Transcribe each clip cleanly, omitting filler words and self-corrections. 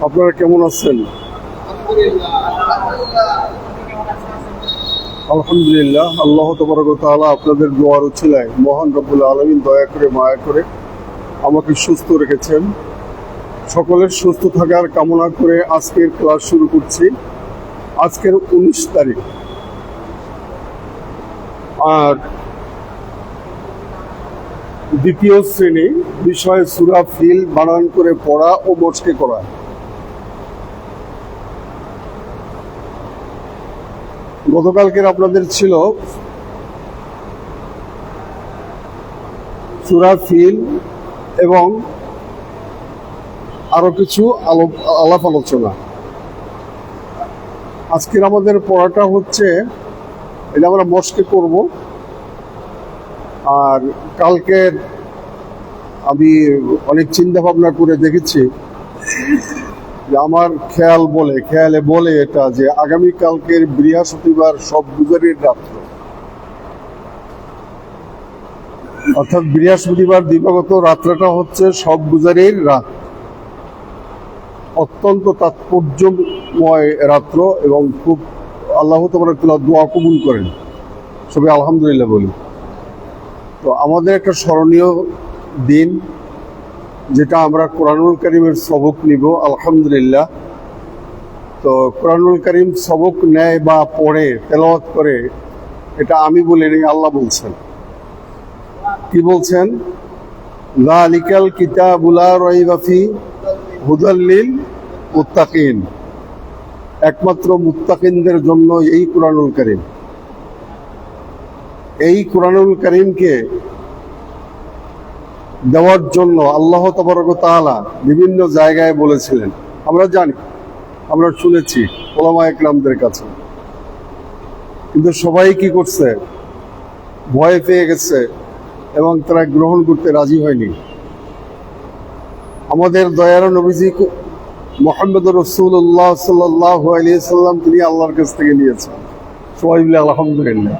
আপনারা কেমন আছেন? আলহামদুলিল্লাহ। আল্লাহ তাবারক ওয়া তাআলা আপনাদের দোয়ার উছিলায় মহান রব্বুল আলামিন দয়া করে মায়া করে আমাকে সুস্থ রেখেছেন। সকলের সুস্থ থাকার কামনা করে আজকের ক্লাস শুরু করছি। আজকের 19 তারিখ। আর দ্বিতীয় শ্রেণী, বিষয় সূরা ফিল বানান করে পড়া ও মস্কে করা। গতকালকের আপনাদের ছিল সূরা ফিল এবং আরো কিছু আলাপ আলোচনা। আজকের আমাদের পড়াটা হচ্ছে, এটা আমরা মস্কে করব। আর কালকের আমি অনেক চিন্তা ভাবনা করে দেখেছি যে আমার খেয়ালে বলে এটা যে আগামীকালকের বৃহস্পতিবার সব গুজারির রাত্র, অর্থাৎ বৃহস্পতিবার দিবাগত রাত্রটা হচ্ছে সব গুজারির রাত। অত্যন্ত তাৎপর্যময় রাত্র এবং খুব আল্লাহ তাবারক ওয়া তাআলা দোয়া কবুল করেন। সবাই আলহামদুলিল্লাহ বলি। তো আমাদের একটা স্মরণীয় দিন, যেটা আমরা কোরআনুল কারীমের সবক নিব আলহামদুলিল্লাহ। তো কোরআনুল কারীম সবক নেয় বা পড়ে তেলাওয়াত করে, এটা আমি বলি নাই, আল্লাহ বলছেন। কি বলছেন? যালিকাল কিতাবু লা রাইবা ফিহি হুদাল লিল মুত্তাকিন। একমাত্র মুত্তাকিনদের জন্য এই কোরআনুল কারীম। এই কোরআনুল কারীমকে দেওয়ার জন্য আল্লাহ তাবারক ওয়া তাআলা বিভিন্ন জায়গায় বলেছিলেন। আমরা জানি, আমরা শুনেছি উলামায়ে কেরামদের কাছে, কিন্তু সবাই কি করছে? ভয় পেয়ে গেছে এবং তারা গ্রহণ করতে রাজি হয়নি। আমাদের দয়ার নবীজি মুহাম্মদুর রাসূলুল্লাহ সাল্লাল্লাহু আলাইহি সাল্লাম, তিনি আল্লাহর কাছ থেকে নিয়েছেন। সবাই বলে আলহামদুলিল্লাহ।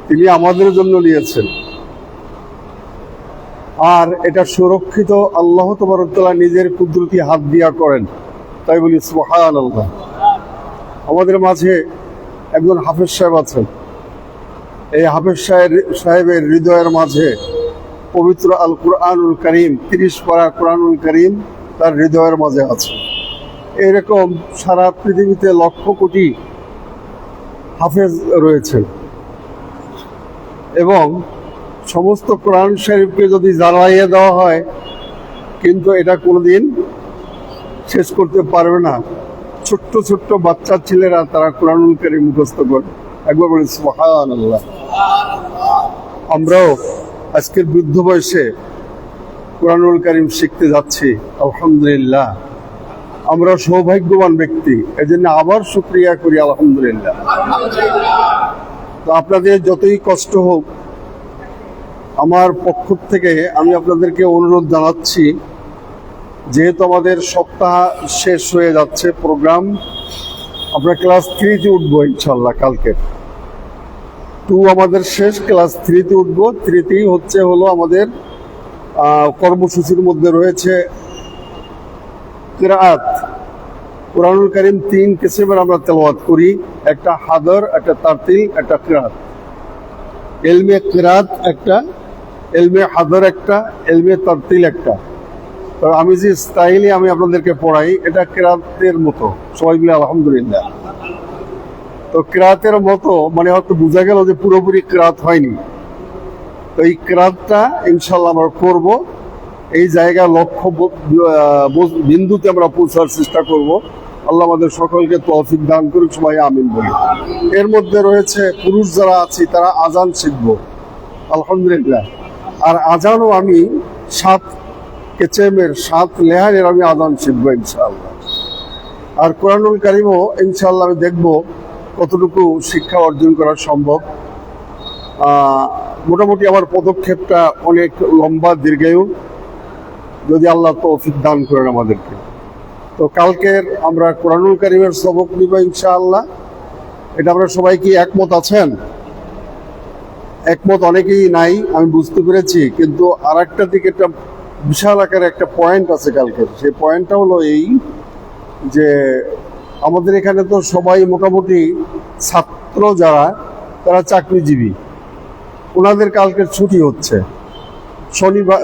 তিনি আমাদের জন্য নিয়েছেন। আর এটা সুরক্ষিত আল্লাহ তাবারক ওয়া তাআলা নিজের কুদরতি হাত দিয়া করেন, তাই বলি সুবহানাল্লাহ। আমাদের মাঝে একজন হাফেজ সাহেব আছেন। এই হাফেজ সাহেবের হৃদয়ের মাঝে পবিত্র আল কুরআনুল কারীম, 30 পারা কুরআনুল কারীম তার হৃদয়ের মাঝে আছে। এরকম সারা পৃথিবীতে লক্ষ কোটি হাফেজ রয়েছেন এবং সমস্ত কোরআন শরীফকে যদি জ্বালাইয়ে দেওয়া হয়, কিন্তু এটা কোনোদিন শেষ করতে পারবে না। ছোট্ট ছোট্ট বাচ্চা ছেলেরা তারা কোরআনুল কারীম মুখস্থ করে। একবার বলি সুবহানাল্লাহ। আমরাও আজকের বৃদ্ধ বয়সে কোরআনুল কারীম শিখতে যাচ্ছি, আলহামদুলিল্লাহ। আমরা সৌভাগ্যবান ব্যক্তি, এজন্য আবার শুকরিয়া করি আলহামদুলিল্লাহ। তো আপনাদের যতই কষ্ট হোক, আমার পক্ষ থেকে আমি আপনাদেরকে অনুরোধ জানাচ্ছি, যেহেতু আমাদের সপ্তাহ শেষ হয়ে যাচ্ছে প্রোগ্রাম, আমরা ক্লাস 3-তে উঠবো ইনশাল্লাহ। কালকে 2 আমাদের শেষ, ক্লাস 3-তে উঠবো। 3-তেই হলো আমাদের কর্মসূচির মধ্যে রয়েছে কিরাআত। কোরআনুল কারীম 3 কিসমের আমরা তেলাওয়াত করি, একটা হাদর, একটা তারতিল, একটা কিরাআত। ইলমে কিরাআত একটা, ইলমে হাদর একটা, ইলমে তারতিল একটা। তো আমি যে স্টাইলে আমি আপনাদেরকে পড়াই, এটা কিরাআতের মতো। সবাই বলে আলহামদুলিল্লাহ। তো কিরাআতের মতো মানে হয়তো বোঝা গেল যে পুরোপুরি কিরাআত হয়নি। তো এই কিরাআতটা ইনশাআল্লাহ আমরা করব। এই জায়গা লক্ষ্য বিন্দুতে আমরা পৌঁছার চেষ্টা করব। আল্লাহ আমাদের সকলকে তৌফিক দান করুক, সবাই আমিন বলি। এর মধ্যে রয়েছে পুরুষ যারা আছি তারা আজান শিখব আলহামদুলিল্লাহ। আর আজানও আমি 7 কেচেমের 7 লেহারের আমি আজান শিখবো ইনশাআল্লাহ। আর কোরআনুল কারীমও ইনশাআল্লাহ আমি দেখব কতটুকু শিক্ষা অর্জন করা সম্ভব। মোটামুটি আমার পদক্ষেপটা অনেক লম্বা দীর্ঘায়ু, যদি আল্লাহ তৌফিক দান করেন আমাদেরকে। তো কালকের আমরা কোরআনুল কারীমের সবক নিব ইনশাআল্লাহ। এটা আমরা সবাই কি একমত আছেন? একমত অনেকেই নাই, আমি বুঝতে পেরেছি, কিন্তু আর একটা দিক এটা বিশাল আকারে একটা পয়েন্ট আছে কালকের। সেই পয়েন্টটা হলো এই যে আমাদের এখানে তো সবাই মোটামুটি ছাত্র যারা, তারা চাকরিজীবী, ওনাদের কালকের ছুটি হচ্ছে। শনিবার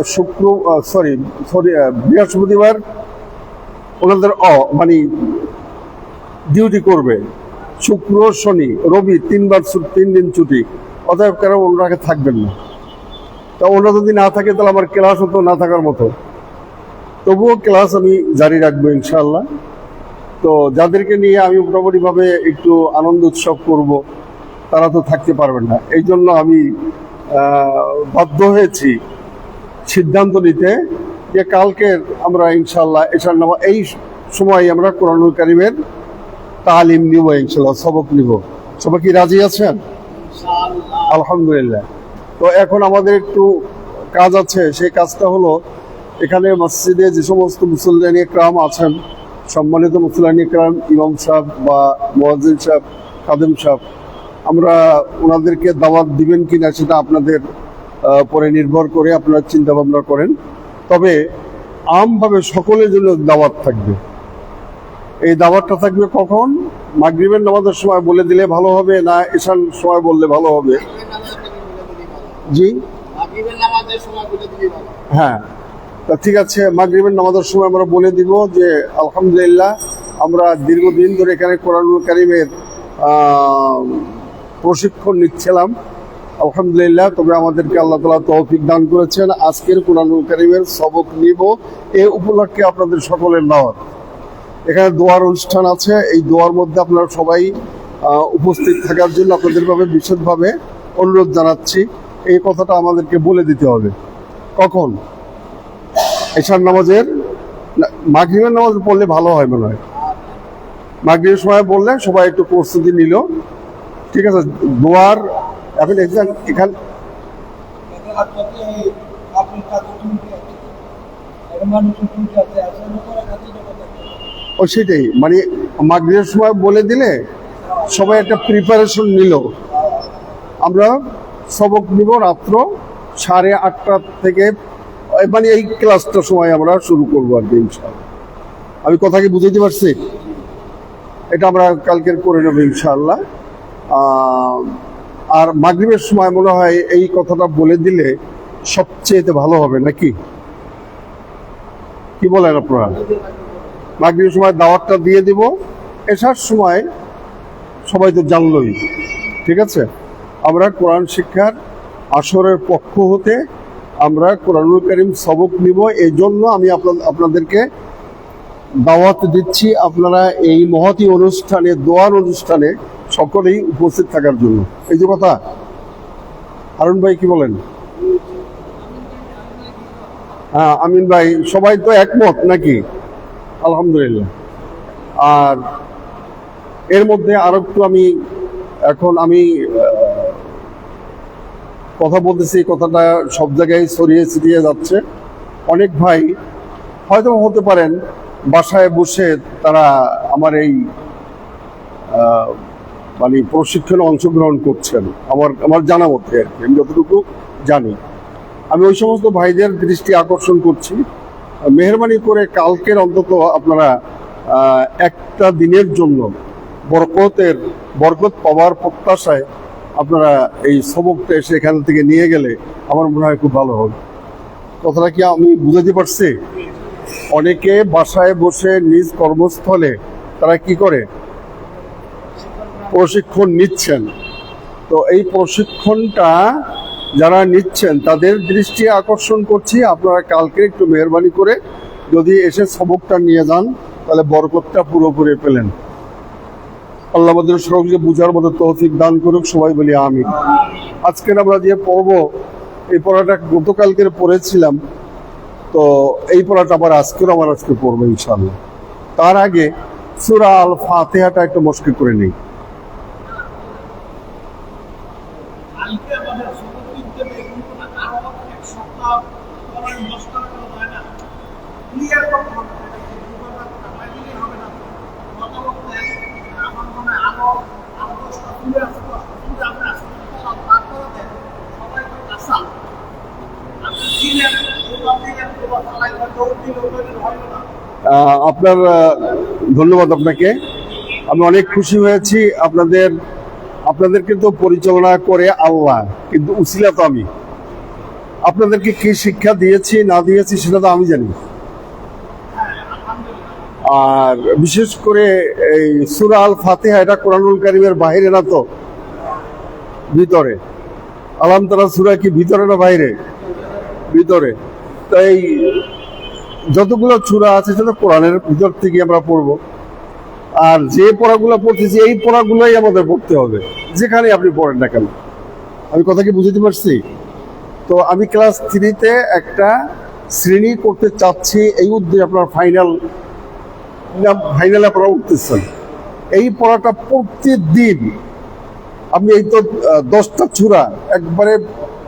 বৃহস্পতিবার ওনাদের মানে ডিউটি করবে, শুক্র শনি রবি 3 দিন ছুটি, অতএব কারণ ওনারা থাকবেন না। তা ওনারা যদি না থাকে তাহলে আমার ক্লাস হতো না থাকার মতো, তবুও ক্লাস আমি জারি রাখবো ইনশাআল্লাহ। তো যাদেরকে নিয়ে আমি মোটামুটিভাবে একটু আনন্দ উৎসব করব, তারা তো থাকতে পারবেন না। এই জন্য আমি বাধ্য হয়েছি সিদ্ধান্ত নিতে যে কালকের আমরা ইনশাআল্লাহ এশার নামাজ এই সময় আমরা কোরআনুল কারীমের তালিম নিব, ইনশাআল্লাহ সবক নিব। সবাই কি রাজি আছেন? আলহামদুলিল্লাহ। তো এখন আমাদের একটু কাজ আছে, সেই কাজটা হলো এখানে মসজিদে যে সমস্ত মুসল্লিয়ানি ইকরাম আছেন, সম্মানিত মুসল্লিয়ানি ইকরাম, ইমাম সাহেব বা মুয়াজ্জিন সাহেব, খাদেম সাহেব, আমরা ওনাদেরকে দাওয়াত দিবেন কিনা সেটা আপনাদের পরে নির্ভর করে আপনারা চিন্তা ভাবনা করেন। তবে আমভাবে সকলের জন্য দাওয়াত থাকবে। এই দাওয়াতটা থাকবে কখন? মাগরিবের নামাজের সময় বলে দিলে ভালো হবে না ঈশার সময় বললে ভালো হবে? জি, হ্যাঁ, তা ঠিক আছে। মাগরিবের নামাজের সময় আমরা বলে দিব যে আলহামদুলিল্লাহ আমরা দীর্ঘদিন ধরে এখানে কোরআনুল কারীমের প্রশিক্ষণ নিচ্ছিলাম, আলহামদুলিল্লাহ। তবে আমাদেরকে আল্লাহ তাআলা তৌফিক দান করেছেন, আজকের কোরআনুল কারীমের সবক নিব। এই উপলক্ষে আপনাদের সকলের দাওয়াত। এখানে দোয়ার অনুষ্ঠান আছে, এই দোয়ার মধ্যে আপনারা সবাই উপস্থিত থাকার জন্য আপনাদেরভাবে বিশেষভাবে অনুরোধ জানাচ্ছি। এই কথাটা আমাদেরকে বলে দিতে হবে কখন? এশার নামাজের মাগরিবের নামাজ পড়লে ভালো হয় মনে হয়। মাগরিবের সময় বললে সবাই একটু প্রস্তুতি নিল, ঠিক আছে? দোয়ার এখন এখানে ও সেটাই, মানে মাগরিবের সময় বলে দিলে সবাই একটা প্রিপারেশন নিল। আমরা সবক নিব রাত্র 8:30 থেকে, মানে এই ক্লাসটার সময় আমরা শুরু করবো আর কি ইনশাআল্লাহ। আমি কথা কি বুঝাইতে পারছি? এটা আমরা কালকের করে নেবো ইনশাআল্লাহ। আর মাগরিবের সময় মনে হয় এই কথাটা বলে দিলে সবচেয়ে ভালো হবে, নাকি কি বলেন আপনারা? মাগরিবের সময় দাওয়াতটা দিয়ে দিব, এশার সময় সবাই তো জানলই, ঠিক আছে? আমরা কোরআন শিক্ষার আসরের পক্ষ হতে আমরা কোরআনুল কারীম সবক নিব। এই জন্য আমি আপনাদেরকে দাওয়াত দিচ্ছি আপনারা এই মহতী অনুষ্ঠানে, দোয়ার অনুষ্ঠানে সকলেই উপস্থিত থাকার জন্য। এই যে কথা, হারুন ভাই কি বলেন? হ্যাঁ, আমিন ভাই, সবাই তো একমত নাকি? আলহামদুলিল্লাহ। আর এর মধ্যে আরো একটু আমি কথা বলতেছি, কথাটা সব জায়গায় ছড়িয়ে ছিটিয়ে যাচ্ছে। অনেক ভাই হয়তো হতে পারেন বাসায় বসে তারা আমার এই মানে প্রশিক্ষণে অংশগ্রহণ করছেন, আমার জানা মতে আর কি, আমি যতটুকু জানি। আমি ওই সমস্ত ভাইদের দৃষ্টি আকর্ষণ করছি, মেহেরবানি করে কালকের অন্তত আপনারা একটা দিনের জন্য বরকত পাওয়ার প্রত্যাশায় আপনারা এই সবকটা এসে এখান থেকে নিয়ে গেলে আমার মনে হয় খুব ভালো হবে। কথাটা কি আমি বুঝাতে পারছি? অনেকে বাসায় বসে নিজ কর্মস্থলে তারা কি করে? প্রশিক্ষণ নিচ্ছেন। তো এই প্রশিক্ষণটা যারা নিচ্ছেন তাদের দৃষ্টি আকর্ষণ করছি, আপনারা কালকে একটু মেহেরবানি করে যদি এসে সবকটা নিয়ে যান তাহলে বরকতটা পুরোপুরি পেলেন। আল্লাহ আমাদের সকলকে বুঝার মতো তৌফিক দান করুক, সবাই বলি আমিন। আজকের আমরা যে পড়ব, এই পড়াটা গতকালকের পড়েছিলাম, তো এই পড়াটা আবার আজকে পড়বো ইনশাআল্লাহ। তার আগে সূরা আল ফাতিহাটা একটু মস্কি করে নিই। আপনার ধন্যবাদ আপনাকে। আমি অনেক খুশি হয়েছি। আপনাদেরকে তো পরিচালনা করে আল্লাহ, কিন্তু উসিলা তো আমি। আপনাদেরকে কি শিক্ষা দিয়েছি না দিয়েছি সেটা তো আমি জানি। আর বিশেষ করে এই সূরা আল ফাতিহা, এটা কোরআনুল কারীমের বাইরে না তো ভিতরে। আলাম তারা সূরা কি ভিতরে না বাইরে? ভিতরে। তাই যতগুলো সূরা আছে সেটা কোরআনের ভিতর থেকে আমরা পড়বো। আর যে পড়াগুলো পড়তেছি এই পড়াগুলোই আমাদের পড়তে হবে, যেখানে আপনি পড়েন না কেন। আমি কথা কি বুঝতে পারছি? তো আমি ক্লাস 3-তে একটা শ্রেণী করতে চাচ্ছি, এই উদ্দেশ্যে আপনার ফাইনালে আপনারা উঠতেছেন। এই পড়াটা প্রতিদিন আপনি এই তো 10টা সূরা একবারে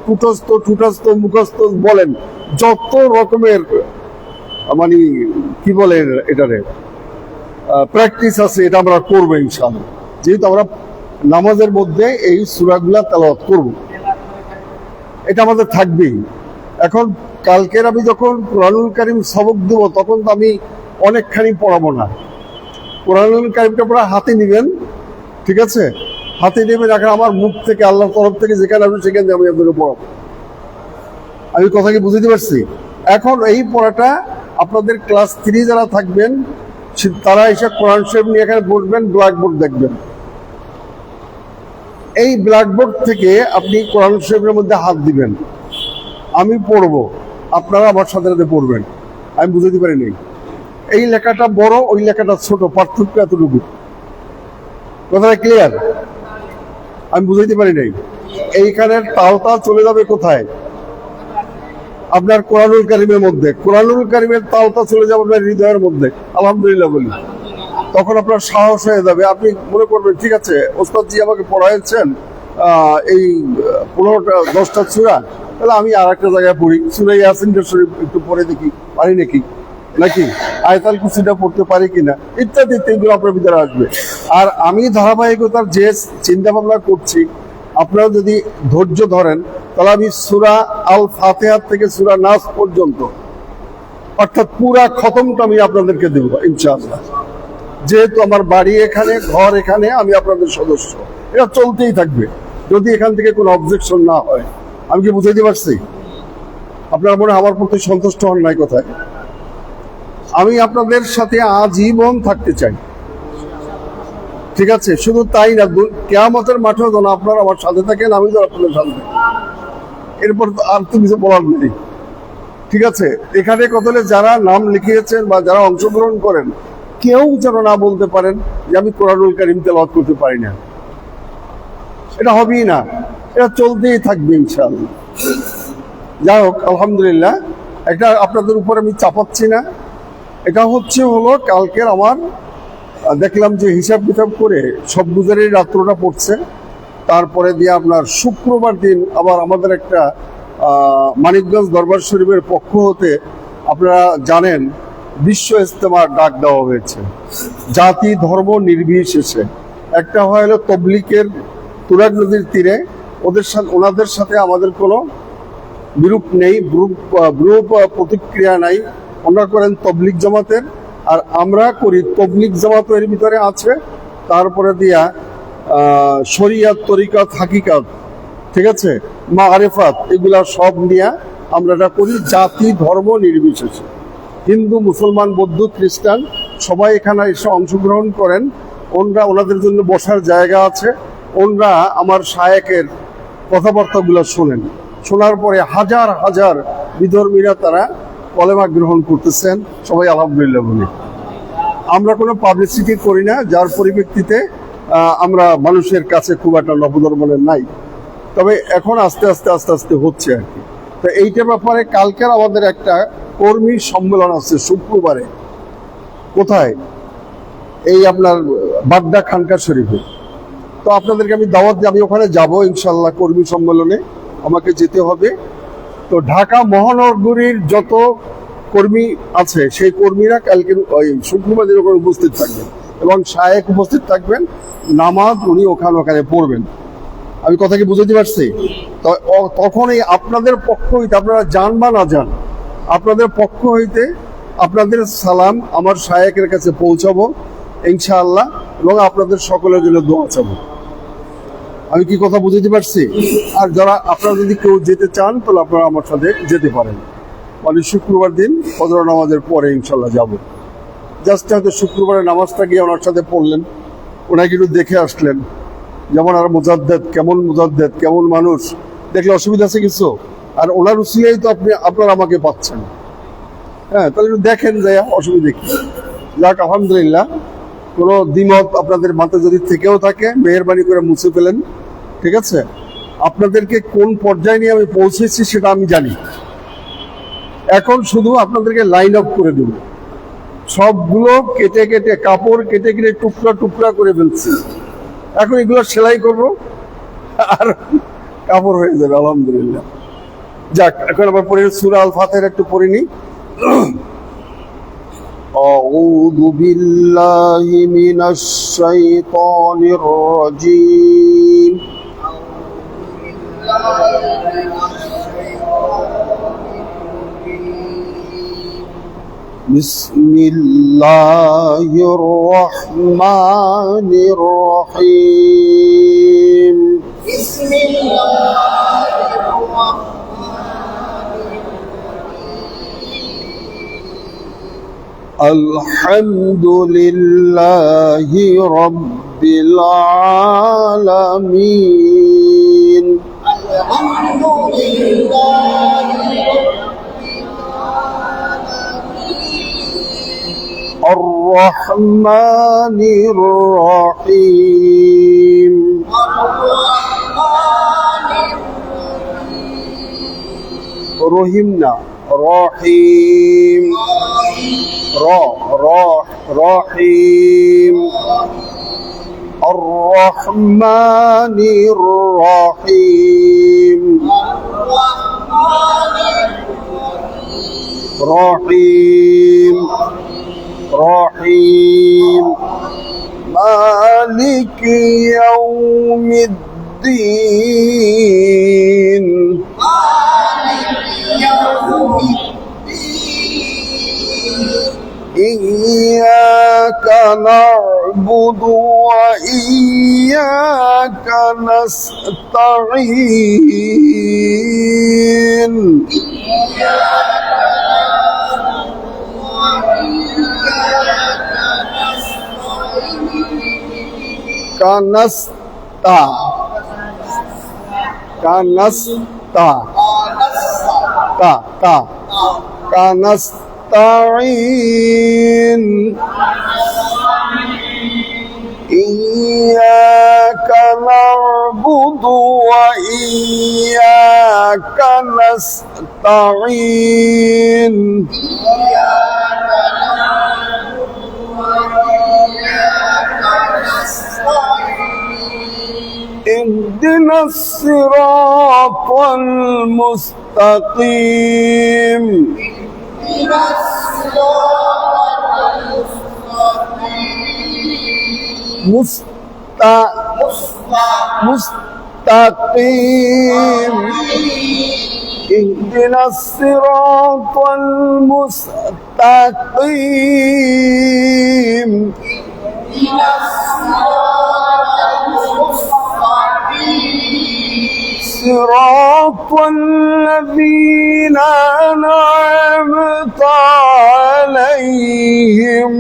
টুটস্থ মুখস্থ বলেন, যত রকমের মানে কি বলে এটারে প্র্যাকটিস আছে, এটা আমরা করবো ইনশাআল্লাহ। যেহেতু আমরা নামাজের মধ্যে এই সূরাগুলা তেলাওয়াত করব, এটা আমাদের থাকবেই। এখন কালকের আমি যখন কোরআনুল কারীম সবক দেব, তখন তো আমি অনেকখানি পড়াবো না। কোরআনুল কারীমটা পুরো হাতে নেবেন, ঠিক আছে? হাতে নেবেন, এখন আমার মুখ থেকে আল্লাহর তরফ থেকে যেখানে আসবে সেখানে আমি আপনাকে পড়াবো। আমি কথা কি বুঝতে পারছি? এখন এই পড়াটা আপনাদের ক্লাস 3 যারা থাকবেন তারা এসে কোরআন শরীফ নিয়ে এখানে বসবেন, ব্ল্যাকবোর্ড দেখবেন। এই ব্ল্যাকবোর্ড থেকে আপনি কোরআন শরীফের মধ্যে হাত দিবেন, আমি পড়বো, আপনারা আমার সাথে সাথে পড়বেন। আমি বুঝতে পারিনি, এই লেখাটা বড়, ওই লেখাটা ছোট, পার্থক্য এতটুকু। কথাটা ক্লিয়ার? আমি বুঝাইতে পারি নাই। এইখানের তালটা চলে যাবে কোথায়? আপনার কোরআনুল কারীমের মধ্যে। কোরআনুল কারীমের তালটা চলে যাবে আপনার হৃদয়ের মধ্যে। আলহামদুলিল্লাহ বলি। তখন আপনার সাহস হয়ে যাবে, আপনি মনে করবেন ঠিক আছে ওস্তাদজি আমাকে পড়াইছেন এই 10টা সূরা, তাহলে আমি আর একটা জায়গায় পড়ি, সূরা ইয়াসিন শরীফ একটু পড়ে দেখি পারি নাকি আয়াতুল কুরসিটা পড়তে পারি কিনা, ইত্যাদি এগুলো আপনার ভিতরে আসবে। আর আমি ধারাবাহিকতার যে চিন্তা ভাবনা করছি, আপনারা যদি ধৈর্য ধরেন, তাহলে আমি সূরা আল ফাতিহা থেকে সূরা নাস পর্যন্ত, অর্থাৎ পুরা খতমটা আমি আপনাদেরকে দেব ইনশাআল্লাহ। যেহেতু আমার বাড়ি এখানে, ঘর এখানে, আমি আপনাদের সদস্য, এটা চলতেই থাকবে যদি এখান থেকে কোনো অবজেকশন না হয়। আমি কি বুঝাইতে পারছি? আপনারা মনে হয় আমার প্রতি সন্তুষ্ট হন নাই কোথায়? আমি আপনাদের সাথে আজীবন থাকতে চাই, ঠিক আছে? শুধু তাই না, কিয়ামতের মাঠেও যেন আপনারা আমার সাথে থাকেন, আমি যেন আপনাদের সাথে থাকি। এরপর আর তো কিছু বলার নেই, ঠিক আছে? এখানে কত যারা নাম লিখিয়েছেন বা যারা অংশগ্রহণ করেন, কেউ যেন না বলতে পারেন যে আমি কোরআনুল কারীম তেলাওয়াত করতে পারি না। এটা হবেই না, এটা চলতেই থাকবে ইনশাআল্লাহ। যাই হোক, আলহামদুলিল্লাহ, এটা আপনাদের উপর আমি চাপাচ্ছি না। এটা হলো কালকের আমার দেখলাম যে হিসাব কিতাব করে সব গুজারের রাত্রটা পড়ছে, তারপরে দিয়ে আপনার শুক্রবার দিন আবার আমাদের একটা মানিকগঞ্জ দরবার শরীফের পক্ষ হতে আপনারা জানেন বিশ্ব ইজতেমার ডাক দেওয়া হয়েছে, জাতি ধর্ম নির্বিশেষে। একটা হলো তবলিগের তুরাগ নদীর তীরে, ওনাদের সাথে আমাদের কোনো বিরূপ নেই, বিরূপ প্রতিক্রিয়া নাই। ওনারা করেন তবলিগ জামাতের, আর আমরা করি তবলিগ জামাতের ভিতরে আছে, তারপরে দিয়া শরিয়াত, তরিকাত, হাকিকাত, ঠিক আছে, মারিফাত, এগুলা সব নিয়ে আমরা এটা করি, জাতি ধর্ম নির্বিশেষে। হিন্দু, মুসলমান, বৌদ্ধ, খ্রিস্টান সবাই এখানে এসে অংশগ্রহণ করেন। ওনাদের জন্য বসার জায়গা আছে। ওনারা আমার শায়েখের কথাবার্তাগুলো শোনেন, শোনার পরে হাজার হাজার বিধর্মীরা তারা কলেমা গ্রহণ করতেছেন। সবাই আলহামদুলিল্লাহ বলি। আমরা কোনো পাবলিসিটি করি না, যার পরিপ্রেক্ষিতে আমরা মানুষের কাছে খুব একটা নবধর্মনের নাই। তবে এখন আস্তে আস্তে হচ্ছে আর কি। তো এইটার ব্যাপারে কালকের আমাদের একটা কর্মী সম্মেলন আছে শুক্রবারে। কোথায়? এই আপনার বাড্ডা খানকা শরীফে। তো আপনাদেরকে আমি দাওয়াত দিই, আমি ওখানে যাব ইনশাল্লাহ কর্মী সম্মেলনে, আমাকে যেতে হবে। তো ঢাকা মহানগরীর যত কর্মী আছে সেই কর্মীরা কালকে ওই শুক্রবার দিন ওখানে উপস্থিত থাকবেন এবং শায়েখ উপস্থিত থাকবেন, নামাজ উনি ওখানে পড়বেন। আমি কথা কি বুঝতে পারছি? তখন এই আপনাদের পক্ষ হইতে আপনারা যান বা না যান, আপনাদের পক্ষ হইতে আপনাদের সালাম আমার শায়েখের কাছে পৌঁছাবো ইনশাআল্লাহ, এবং আপনাদের সকলের জন্য দোয়া চাবো। আমি কি কথা বুঝতে পারছি? আর যারা আপনারা যদি কেউ যেতে চান তাহলে আপনারা আমার সাথে যেতে পারেন, মানে শুক্রবার দিন ফজর নামাজের পরে ইনশাল্লাহ যাব। জাস্ট হয়তো শুক্রবারের নামাজটা গিয়ে ওনার সাথে পড়লেন, ওনাকে একটু দেখে আসলেন, যেমন আর মুজাদ্দেদ কেমন মানুষ, দেখলে অসুবিধা আছে কিছু? আর ওনার উসিলাই তো আপনারা আমাকে পাচ্ছেন, হ্যাঁ, তাহলে একটু দেখেন যে অসুবিধা কি। যাক, আলহামদুলিল্লাহ। কোনো দ্বিমত আপনাদের মাথায় যদি থেকেও থাকে মেহেরবানি করে মুছে ফেলেন, ঠিক আছে? আপনাদেরকে কোন পর্যায়ে নিয়ে আমি পৌঁছেছি সেটা আমি জানি। এখন শুধু আপনাদেরকে লাইন আপ করে দেব। সবগুলো কেটে কেটে, কাপড় কেটে কেটে টুকরা টুকরা করে ফেলছি। এখন এগুলো সেলাই করব আর কাপড় হয়ে যাবে আলহামদুলিল্লাহ। যাক, এখন আবার পরে সূরা আল ফাতিহা একটু পড়ে নিই। أعوذ بالله من الشيطان الرجيم بسم الله الرحمن الرحيم بسم الله الرحمن الحمد لله رب العالمين الحمد لله رب العالمين الرحمن الرحيم الرحمن الرحيم رحمنا رحيم رحيم الرحمن الرحيم رحيم رحيم مالك يوم الدين إياك نعبد وإياك نستعين كنستا كنستعين إياك نعبد وإياك نستعين اهدنا الصراط المستقيم مستقيم اهدنا الصراط المستقيم صراط الذين أنعمت عليهم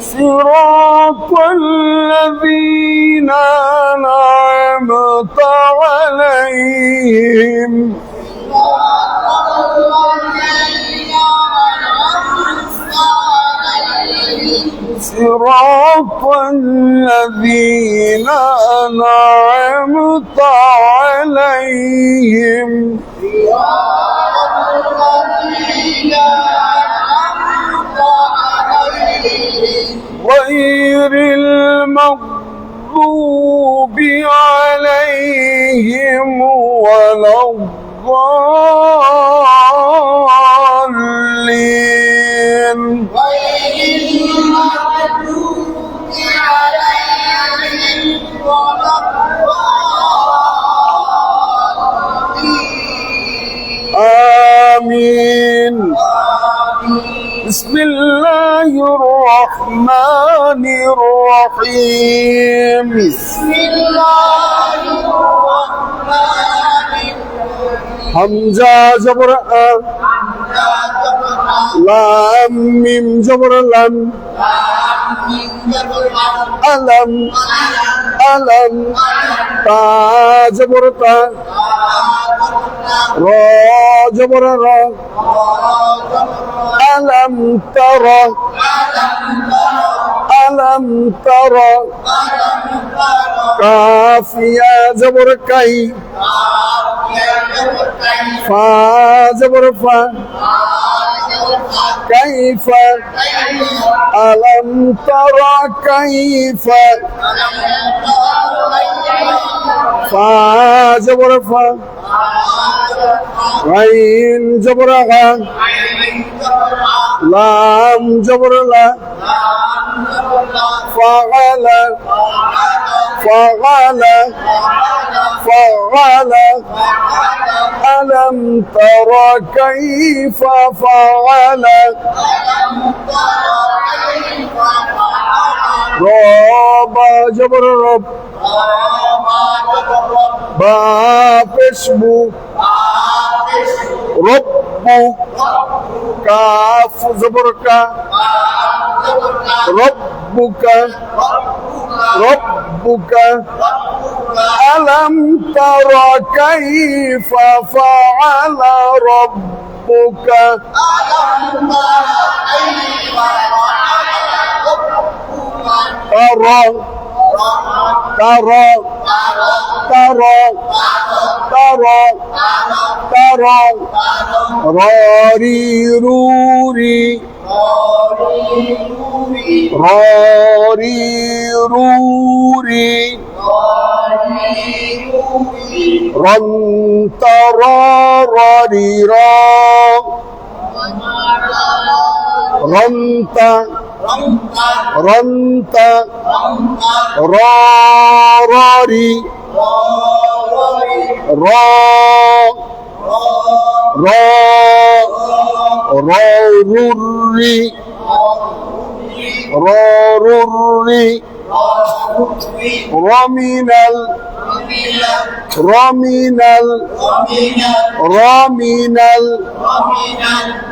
صراط الذين أنعمت عليهم صراط الذين أنعمت عليهم غير المغضوب عليهم ولا الضالين غير المغضوب عليهم ولا الضالين آمين بسم الله الرحمن الرحيم بسم الله الرحمن الرحيم حمزة جبر لام ميم جبر لم ألم ألم تا جبر تا را جبر را ألم ترى ألم ترى كاف يا جبر كي فا جبر فا كيف ألم ترى كيف فا جبر فا عين جبر غا لام جبر لا فعل فعل فعل ألم ترى كيف فعل رب جبر رب باب اسمه رب كاف زبر كا ربك ربك ألم ترى كيف فعل ربك ترى ترى ترى ترى ترى راري روري راري روري رن ترى راري را رنت رنت راري را را روري روري رمينال رمينال رمينال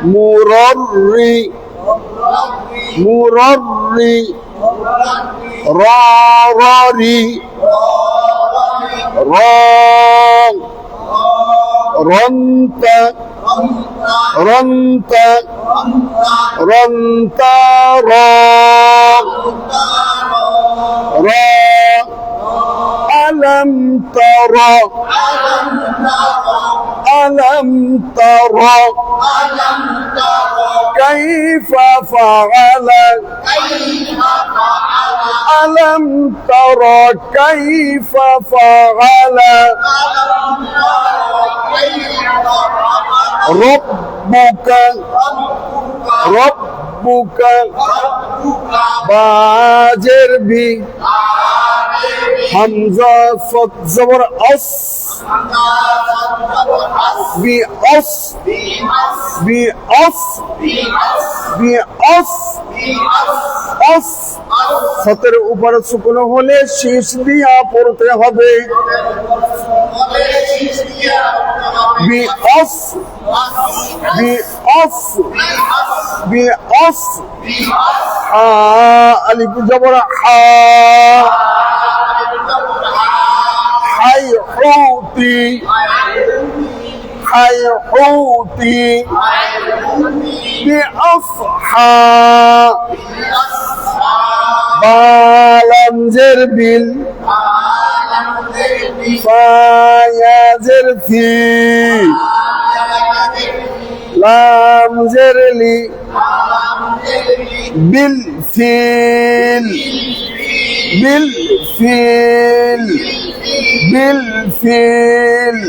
مرري مرري راري را رنت رنت رنت را را ألم ترى ألم ترى كيف فعل ألم ترى كيف فعل ربك ربك باجر بي حمزة صد زبر أص بأص بأص بأص أص সাতের উপরে সুকুন হলে শেষ দিয়া পড়তে হবে بأص بأص بأص ألف جبر حا حي حوتي حي حوتي بأصحى بالم زربل فايا زرفي لام زرلي بالفيل بالفيل بالفيل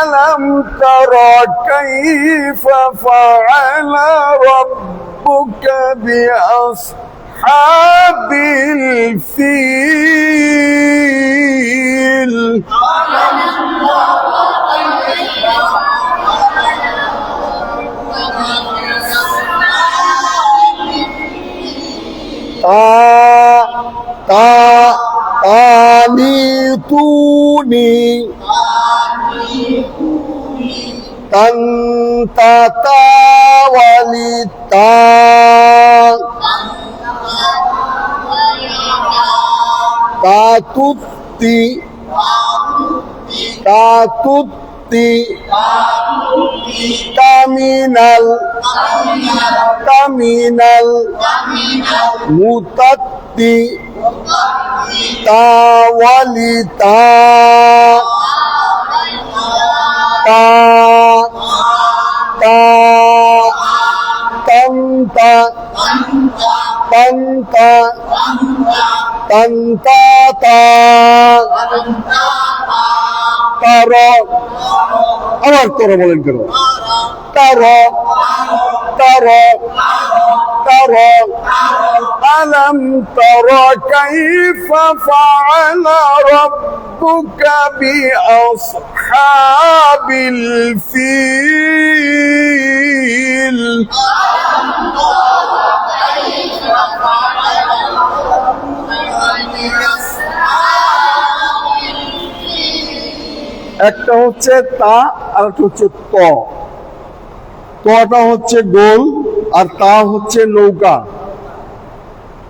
ألم ترى كيف فعل ربك بأصحاب الفيل তা তা তানি তুনি তান তা তা ওয়ালি তা তাতুত্তি তাতুত্তি তামিনাল তামিনাল মুতাত্তি তাওয়ালি তা তা তা তান্তা তান্তা তান্তা তা তার আবার তোরা বলেন কেন তার তার তার আলম তর কাইফা ফাআলা রাব্বুকা বিআসহাবিল ফিল একটা হচ্ছে তা আর একটা হচ্ছে ত তটা হচ্ছে গোল আর তা হচ্ছে নৌকা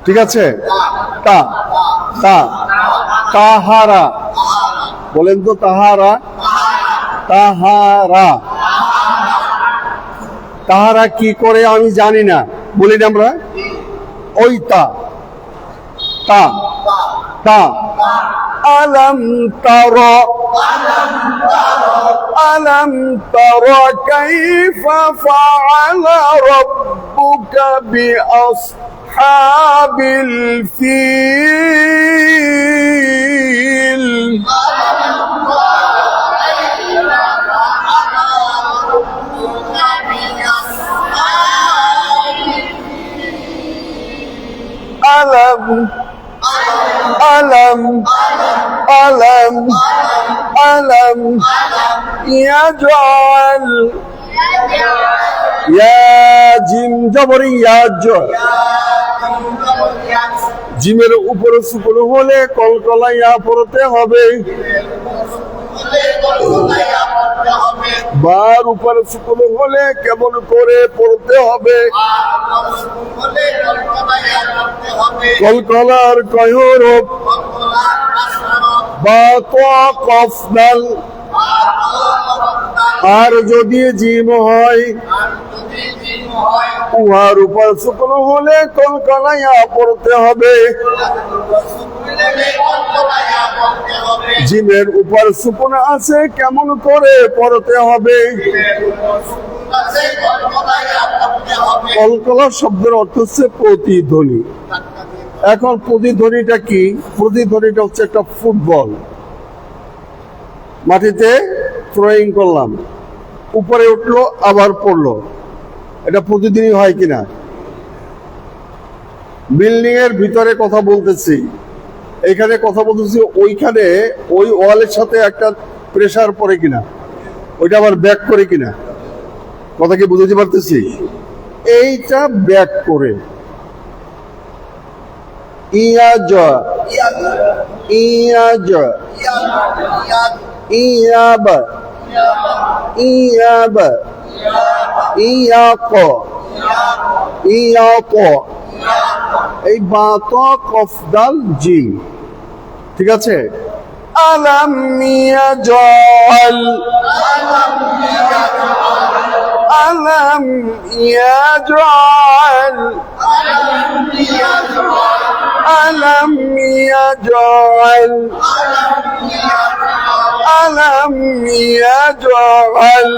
ঠিক আছে তা তা তাহারা বলেন তো তাহারা তাহারা তাহারা কি করে আমি জানি না বলি না আমরা ওই তা তা তা আলম তর ألم تر كيف فعل ربك بأصحاب الفيل ألم ألم ألم ألم يجعل يا জিম জবরি ইয়াজ জিমের উপরে সুকুন হলে কলকলা ইয়া পড়তে হবে বার উপরে সুকুন হলে কেমন করে পড়তে হবে কলকলার কয়রূপ বা কফদাল আর যদি জিম হয় উহার উপর শুকনো হলে কলকলাইয়া পড়তে হবে জিমের উপর শুকনো আছে কেমন করে পড়তে হবে কলকলা শব্দের অর্থ হচ্ছে প্রতিধ্বনি এখন প্রতিধ্বনিটা কি প্রতিধ্বনিটা হচ্ছে একটা ফুটবল মাটিতে থ্রোয়িং করলাম উপরে উঠলো আবার পড়লো এটা প্রতিদিনই হয় কিনা বিল্ডিং এর ভিতরে কথা বলতেছি এখানে কথা বলতেছি ওইখানে ওই ওয়ালের সাথে একটা প্রেসার পড়ে কিনা ওইটা আবার ব্যাক করে কিনা কথা কি বুঝতে পারতেছি এইটা ব্যাক করে ইয়াজ ইয়াজ ইয়াব ইয়াব ইয়াক ইয়াক এই বাত কফদাল জি ঠিক আছে আলাম ইয়াজাল আলাম ইয়াজাল আলাম ইয়াজাল আলাম ইয়াজাল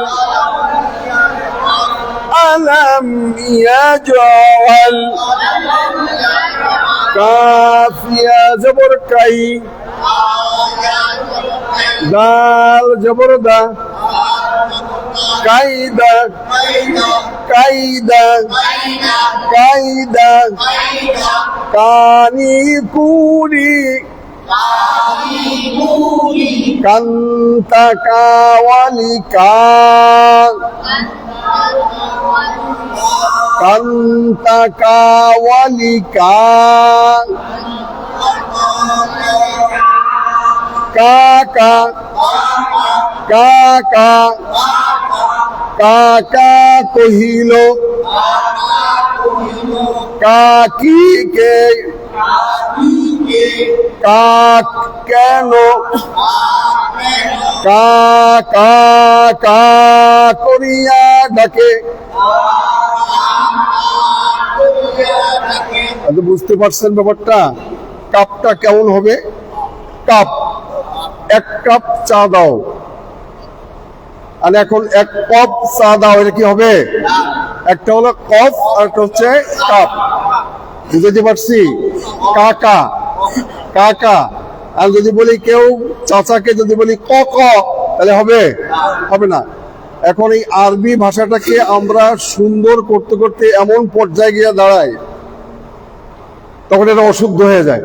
আলাম ইয়াজাল কাফিয়া জবর কাই দাল জবর দা কাইদা কাইদা কাইদা কানি কুনি কান্তা কাওয়ালিকা কান্তা কাওয়ালিকা কাকা কাকা কাকা কহিল কাকিকে কাক কেন কাকা কা করিয়া ডাকে। বুঝতে পারছেন ব্যাপারটা? কাপটা কেমন হবে? কাপ, এক কাপ চা দাও, আর এখন এক কাপ চা দাও, এটা কি হবে? একটা হলো কপ আর একটা হচ্ছে কাপ। বুঝতে পারছি? কাকা কাকা। আর যদি বলি কেউ চাচাকে যদি বলি ক ক, তাহলে হবে? হবে না। এখন এই আরবি ভাষাটাকে আমরা সুন্দর করতে করতে এমন পর্যায়ে গিয়ে দাঁড়ায়, তখন এটা অশুদ্ধ হয়ে যায়।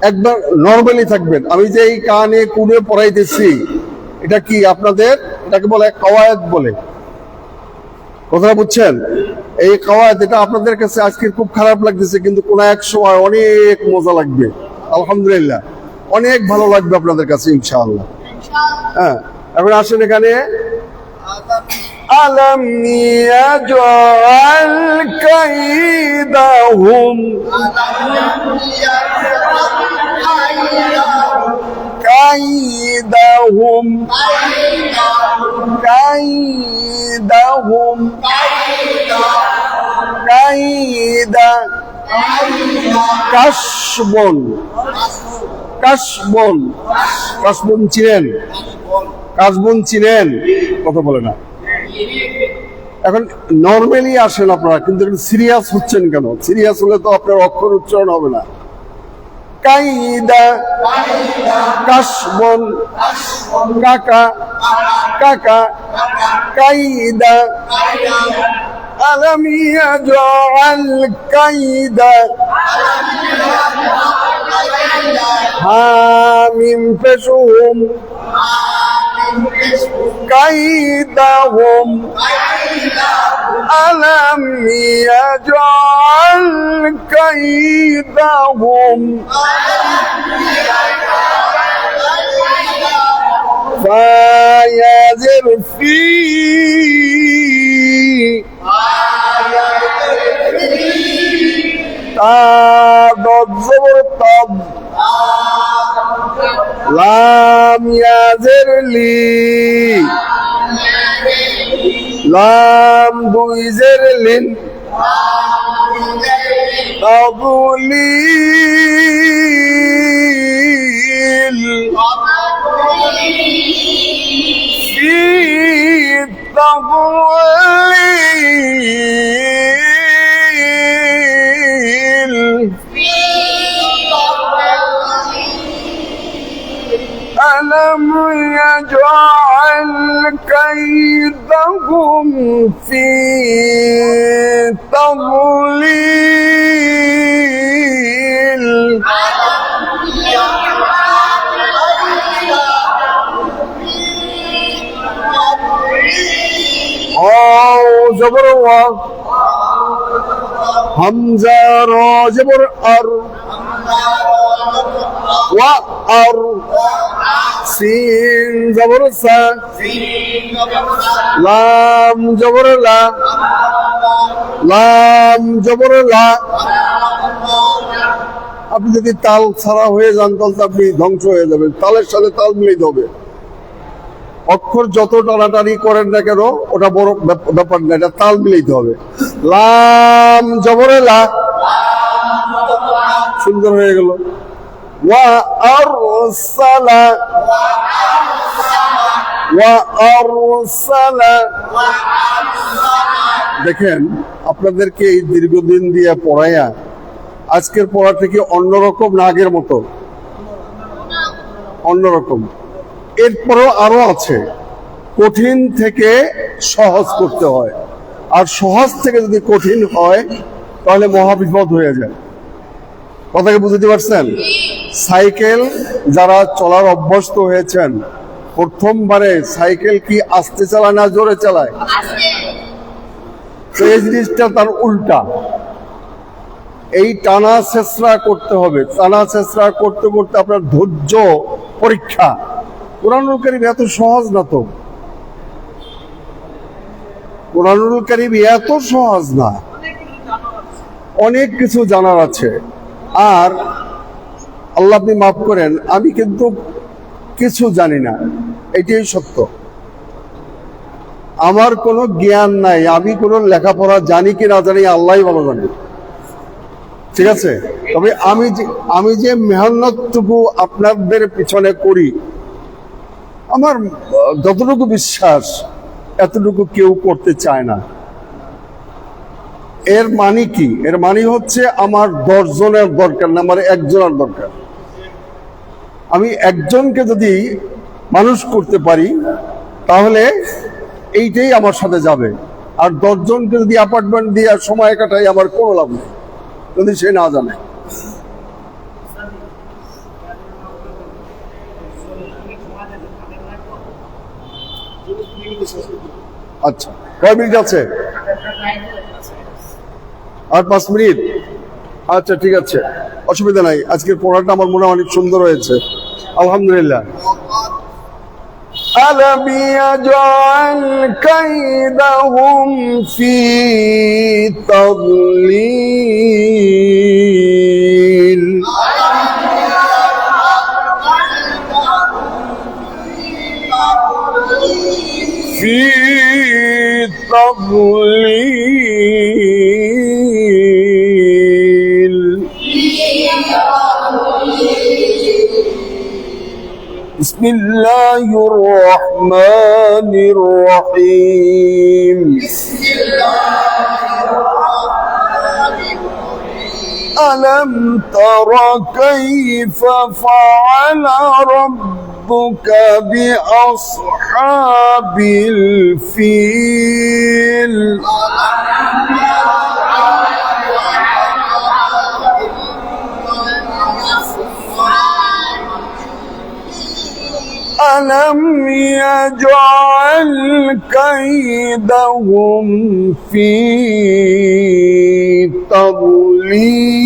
একবার নর্মালি থাকবেন। আমি যে এই কানে কুনে পড়াইতেছি, এটা কি আপনাদের, এটাকে বলে কাওয়ায়েদ বলে। কথাটা বুঝছেন? এই কাওয়ায়েদ, এটা আপনাদের কাছে আজকে খুব খারাপ লাগতেছে, কিন্তু কোন এক সময় অনেক মজা লাগবে। আলহামদুলিল্লাহ, অনেক ভালো লাগবে আপনাদের কাছে ইনশাআল্লাহ। হ্যাঁ, এখন আসেন এখানে। আলাম ইয়াজআল কাইদাহুম কাইদাহুম কাইদাহুম কাইদা কাশবন কাশবন কাশবন চিনেন? কাশবন চিনেন? কথা বলে না। এখন নর্মালি আসেন আপনারা, কিন্তু সিরিয়াস হচ্ছেন কেন? সিরিয়াস হলে তো আপনার অক্ষর উচ্চারণ হবে না। কাইদা কাশবন কাকা কাকা কাইদা আলাম ইয়াজআল কাইদা হামিম পেশুহুম কাইদাহুম আলাম ইয়াজআল কাইদাহুম ফায়াজির ফি তাদ জবর তাদ লাম ইয়াজির লি লাম দুই জের লিন তাদলিল ফি তাদলিল ألم يجعل كيدهم في تضليل أو جبر همزة را جبر أر وأر سين جبر سا لام جبر لا لام جبر لا। আপনি যদি তাল ছাড়া হয়ে যান তাহলে আপনি ধ্বংস হয়ে যাবেন। তালের সাথে তাল মিলাইতে হবে। অক্ষর যত টানাটানি করেন না কেন, ওটা বড় ব্যাপার না, এটা তাল মিলাইতে হবে। লাম জবর লা, সুন্দর হয়ে গেল। ওয়া আরসালা ওয়া আরসালা। দেখেন, আপনাদেরকে এই দীর্ঘদিন দিয়ে পড়াইয়া আজকের পড়া থেকে অন্যরকম, না আগের মতো? অন্যরকম। এরপরও আরো আছে, কঠিন থেকে সহজ করতে হয়, আর সহজ থেকে যদি কঠিন হয় তাহলে মহাবিপদ হয়ে যায়। কথাকে বুঝতে পারছেন? সাইকেল যারা চলার অভ্যস্ত হয়েছেন, প্রথমবারে সাইকেল কি আস্তে চালায় না জোরে চালায়? তো এই জিনিসটা তার উল্টা। এই টানা চেষ্টা করতে হবে, টানা চেষ্টা করতে করতে আপনার ধৈর্য পরীক্ষা। কোরআনুল কারীম এত সহজ না তো, কোরআনুল কারীম এত সহজ না, অনেক কিছু জানার আছে। আর আল্লাহ আপনি মাফ করেন, আমি কিন্তু কিছু জানি না, এটাই সত্য। আমার কোনো জ্ঞান নাই, আমি কোনো লেখাপড়া জানি কি না জানি আল্লাহই ভালো জানে, ঠিক আছে। তবে আমি যে মেহনতটুকু আপনাদের পিছনে করি, আমার যতটুকু বিশ্বাস এতটুকু কেউ করতে চায় না। এর মানে কি? এর মানে হচ্ছে আমার 10 জনের দরকার না, আমার একজনের দরকার। আমি একজনকে যদি মানুষ করতে পারি তাহলে এইটাই আমার সাথে যাবে। আর 10 জনকে যদি অ্যাপার্টমেন্ট দিয়ে সময় কাটাই, আমার কোনো লাভ নেই যদি সে না জানে। আচ্ছা, কয় মিনিট আছে? আর 5 মিনিট। আচ্ছা ঠিক আছে, অসুবিধা নাই। আজকের পড়াটা আমার মনে হয় অনেক সুন্দর হয়েছে, আলহামদুলিল্লাহ। ألم يجعل كيدهم في تضليل في تضليل بسم الله الرحمن الرحيم ألم تر كيف فعل ربك بأصحاب الفيل ألم يجعل كيدهم في تضليل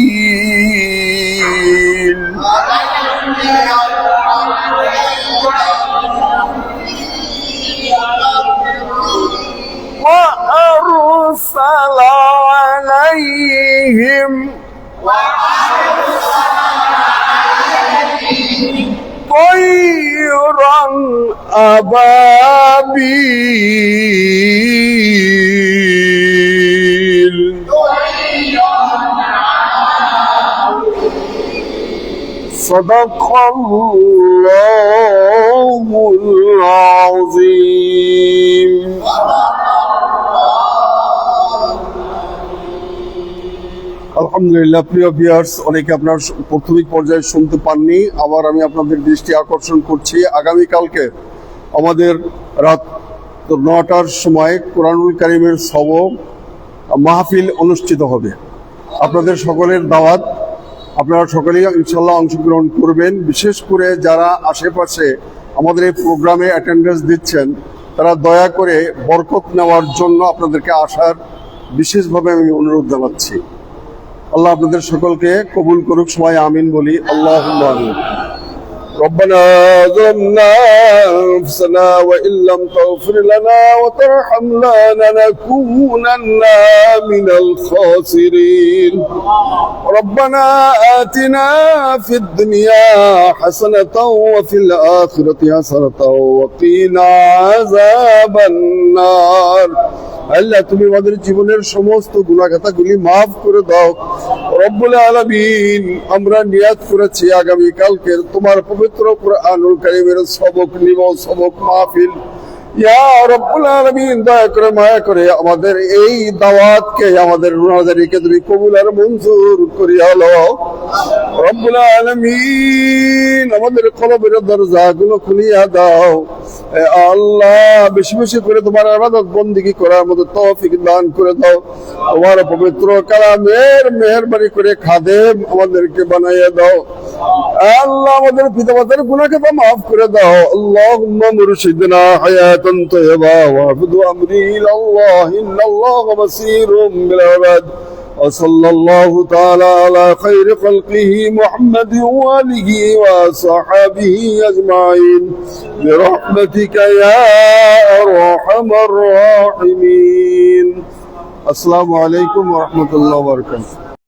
وأرسل عليهم طيرا أبابيل صدق الله العظيم। আলহামদুলিল্লাহ। প্রিয় ভিউয়ার্স, অনেকে আপনার প্রাথমিক পর্যায়ে শুনতে পাননি, আবার আমি আপনাদের দৃষ্টি আকর্ষণ করছি। আগামীকালকে আমাদের রাত 9টার সময় কোরআনুল কারীমের সবক মাহফিল অনুষ্ঠিত হবে। আপনাদের সকলের দাওয়াত, আপনারা সকলেই ইনশাল্লাহ অংশগ্রহণ করবেন। বিশেষ করে যারা আশেপাশে আমাদের এই প্রোগ্রামে অ্যাটেন্ডেন্স দিচ্ছেন, তারা দয়া করে বরকত নেওয়ার জন্য আপনাদেরকে আসার বিশেষভাবে আমি অনুরোধ জানাচ্ছি। আল্লাহ আপনাদের সকলকে কবুল করুক, সবাই আমিন বলি। আল্লাহুম্মা আমিন। ربنا ظلمنا أنفسنا وإن لم تغفر لنا وترحمنا لنكونن من الخاسرين ربنا آتنا في الدنيا حسنة وفي الآخرة حسنة وقنا عذاب النار আল্লাহ তুমি আমাদের জীবনের সমস্ত গুনাহগাতাগুলি মাফ করে দাও রব্বুল আলামিন। আমরা নিয়াত করেছি আগামী কালকে তোমার পবিত্র কুরআনুল কারীমের সবক নিব, সবক মাহফিল। ইয়া রব্বুল আলামিন, দয়া করে মায়া করে আমাদের এই দাওয়াতকে, আমাদের রোজাদারিকে তুমি কবুল আর মঞ্জুর করিয়া লও রব্বুল আলামিন। আমাদের কলবের দরজাগুলো খুলিয়া দাও আল্লাহ। বেশি বেশি করে তোমার ইবাদত বন্দেগী করার মতো তৌফিক দান করে দাও। তোমার পবিত্র কালামের মেহেরবানি করে খাদেম আমাদেরকে বানাইয়া দাও আল্লাহ। আমাদের পিতামাতার গুনাহকে মাফ করে দাও। আল্লাহুম্মা মুরশিদনা হায়াত حياة طيبة وأفد أمري إلى الله إن الله بصير بالعباد وصلى الله تعالى على خير خلقه محمد وآله وصحبه أجمعين برحمتك يا أرحم الراحمين. السلام عليكم ورحمة الله وبركاته.